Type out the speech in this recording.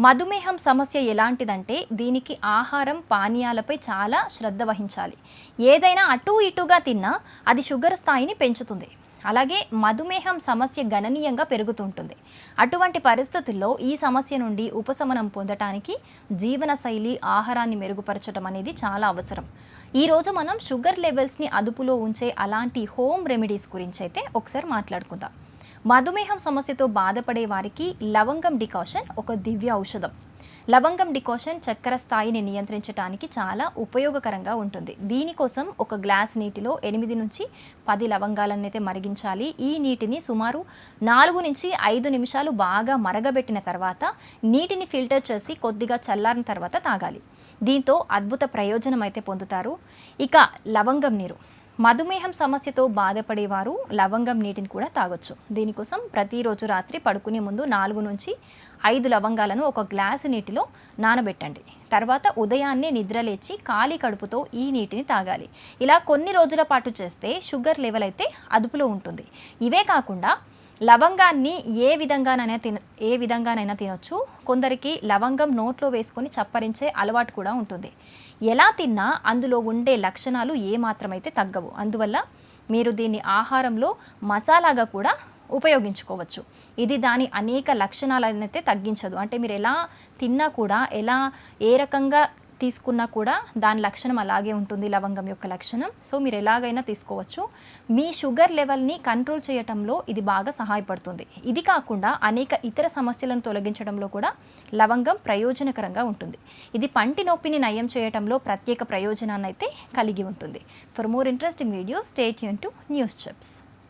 మధుమేహం సమస్య ఎలాంటిదంటే దీనికి ఆహారం పానీయాలపై చాలా శ్రద్ధ వహించాలి. ఏదైనా అటు ఇటుగా తిన్నా అది షుగర్ స్థాయిని పెంచుతుంది. అలాగే మధుమేహం సమస్య గణనీయంగా పెరుగుతుంటుంది. అటువంటి పరిస్థితుల్లో ఈ సమస్య నుండి ఉపశమనం పొందటానికి జీవనశైలి, ఆహారాన్ని మెరుగుపరచడం అనేది చాలా అవసరం. ఈరోజు మనం షుగర్ లెవెల్స్ని అదుపులో ఉంచే అలాంటి హోమ్ రెమెడీస్ గురించి అయితే ఒకసారి మాట్లాడుకుందాం. మధుమేహం సమస్యతో బాధపడే వారికి లవంగం డికాషన్ ఒక దివ్య ఔషధం. లవంగం డికాషన్ చక్కెర స్థాయిని నియంత్రించడానికి చాలా ఉపయోగకరంగా ఉంటుంది. దీనికోసం ఒక గ్లాస్ నీటిలో 8 నుంచి 10 లవంగాలను అయితే మరిగించాలి. ఈ నీటిని సుమారు 4 నుంచి 5 నిమిషాలు బాగా మరగబెట్టిన తర్వాత నీటిని ఫిల్టర్ చేసి కొద్దిగా చల్లారిన తర్వాత తాగాలి. దీంతో అద్భుత ప్రయోజనం అయితే పొందుతారు. ఇక లవంగం నీరు, మధుమేహం సమస్యతో బాధపడేవారు లవంగం నీటిని కూడా తాగొచ్చు. దీనికోసం ప్రతిరోజు రాత్రి పడుకునే ముందు 4 నుంచి 5 లవంగాలను ఒక గ్లాసు నీటిలో నానబెట్టండి. తర్వాత ఉదయాన్నే నిద్రలేచి ఖాళీ కడుపుతో ఈ నీటిని తాగాలి. ఇలా కొన్ని రోజుల పాటు చేస్తే షుగర్ లెవెల్ అయితే అదుపులో ఉంటుంది. ఇవే కాకుండా లవంగాన్ని ఏ విధంగానైనా తినొచ్చు. కొందరికి లవంగం నోట్లో వేసుకొని చప్పరించే అలవాటు కూడా ఉంటుంది. ఎలా తిన్నా అందులో ఉండే లక్షణాలు ఏమాత్రమైతే తగ్గవు. అందువల్ల మీరు దీన్ని ఆహారంలో మసాలాగా కూడా ఉపయోగించుకోవచ్చు. ఇది దాని అనేక లక్షణాలనైతే తగ్గించదు. అంటే మీరు ఎలా తిన్నా కూడా, ఏ రకంగా తీసుకున్నా కూడా దాని లక్షణం అలాగే ఉంటుంది, లవంగం యొక్క లక్షణం. సో మీరు ఎలాగైనా తీసుకోవచ్చు. మీ షుగర్ లెవెల్ని కంట్రోల్ చేయటంలో ఇది బాగా సహాయపడుతుంది. ఇది కాకుండా అనేక ఇతర సమస్యలను తొలగించడంలో కూడా లవంగం ప్రయోజనకరంగా ఉంటుంది. ఇది పంటి నొప్పిని నయం చేయటంలో ప్రత్యేక ప్రయోజనాన్ని అయితే కలిగి ఉంటుంది. For more interesting videos stay tune to news chips.